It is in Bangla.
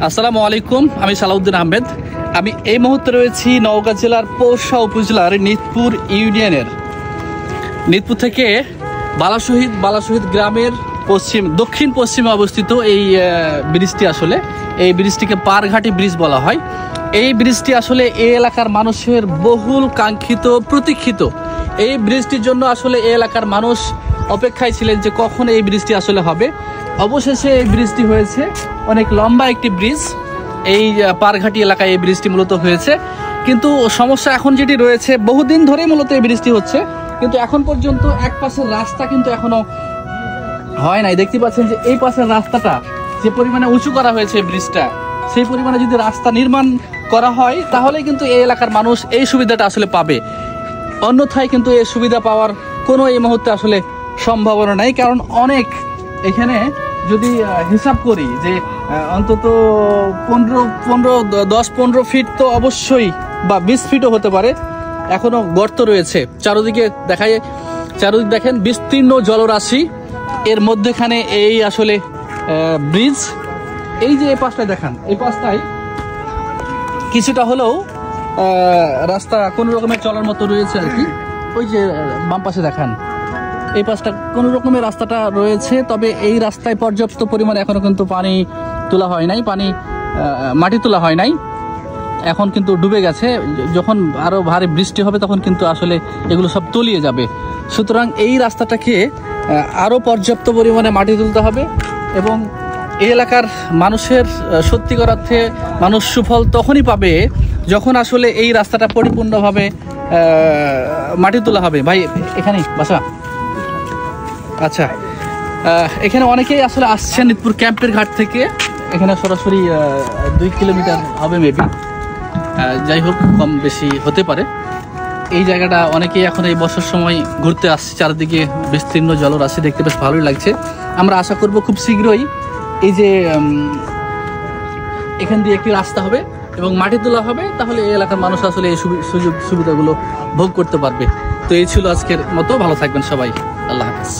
আসসালামু আলাইকুম, আমি সালাউদ্দিন আহমেদ। আমি এই মুহূর্তে রয়েছি নওগাঁ জেলার পৌরসা উপজেলার নিতপুর ইউনিয়নের নিতপুর থেকে বালাশহীদ গ্রামের দক্ষিণ পশ্চিমে অবস্থিত এই ব্রিজটি। আসলে এই ব্রিজটিকে পারঘাটি ব্রিজ বলা হয়। এই ব্রিজটি আসলে এই এলাকার মানুষের বহুল কাঙ্ক্ষিত, প্রতীক্ষিত। এই ব্রিজটির জন্য আসলে এই এলাকার মানুষ অপেক্ষায় ছিলেন যে কখন এই ব্রিজটি আসলে হবে। অবশেষে এই ব্রিজটি হয়েছে। অনেক লম্বা একটি ব্রিজ। এই পারঘাটি এলাকায় এই ব্রিজটি মূলত হয়েছে, কিন্তু সমস্যা এখন যেটি রয়েছে, বহুদিন ধরেই মূলত এই ব্রিজটি হচ্ছে, কিন্তু এখন পর্যন্ত এক পাশের রাস্তা কিন্তু এখনো হয় নাই। দেখতে পাচ্ছেন যে এই পাশের রাস্তাটা যে পরিমাণে উঁচু করা হয়েছে ব্রিজটা, সেই পরিমাণে যদি রাস্তা নির্মাণ করা হয় তাহলে কিন্তু এই এলাকার মানুষ এই সুবিধাটা আসলে পাবে। অন্যথায় কিন্তু এই সুবিধা পাওয়ার কোনো এই মুহূর্তে আসলে সম্ভাবনা নাই। কারণ অনেক এখানে যদি হিসাব করি যে অন্তত 10-15 ফিট তো অবশ্যই, বা 20 ফিটও হতে পারে, এখনো গর্ত রয়েছে। চারদিকে দেখেন বিস্তীর্ণ জলরাশি, এর মধ্যেখানে এই আসলে ব্রিজ। এই যে এই পাশটায় দেখান, এই পাশটায় কিছুটা হলেও রাস্তা কোন রকমের চলার মতো রয়েছে আর কি। ওই যে বাম পাশে দেখান, এই পাশটা কোন রকমের রাস্তাটা রয়েছে, তবে এই রাস্তায় পর্যাপ্ত পরিমাণে এখনো কিন্তু পানি তোলা হয় নাই, মাটি তোলা হয় নাই। এখন কিন্তু ডুবে গেছে। যখন আরো ভারী বৃষ্টি হবে তখন কিন্তু আসলে এগুলো সব তলিয়ে যাবে। সুতরাং এই রাস্তাটাকে আরো পর্যাপ্ত পরিমাণে মাটি তুলতে হবে, এবং এই এলাকার মানুষের সত্যিকার অর্থে মানুষ সুফল তখনই পাবে যখন আসলে এই রাস্তাটা পরিপূর্ণভাবে মাটি তোলা হবে। ভাই এখানেই বাসা? আচ্ছা, এখানে অনেকেই আসলে আসছেন নিতপুর ক্যাম্পের ঘাট থেকে। এখানে সরাসরি 2 কিলোমিটার হবে মেবি, যাই হোক কম বেশি হতে পারে। এই জায়গাটা অনেকেই এখন এই বর্ষার সময় ঘুরতে আসছে। চারিদিকে বিস্তীর্ণ জলরাশি দেখতে বেশ ভালোই লাগছে। আমরা আশা করব খুব শীঘ্রই এই যে এখান দিয়ে একটি রাস্তা হবে এবং মাটি তোলা হবে, তাহলে এই এলাকার মানুষ আসলে এই সুযোগ সুবিধাগুলো ভোগ করতে পারবে। তো এই ছিল আজকের মতো। ভালো থাকবেন সবাই। আল্লাহ হাফেজ।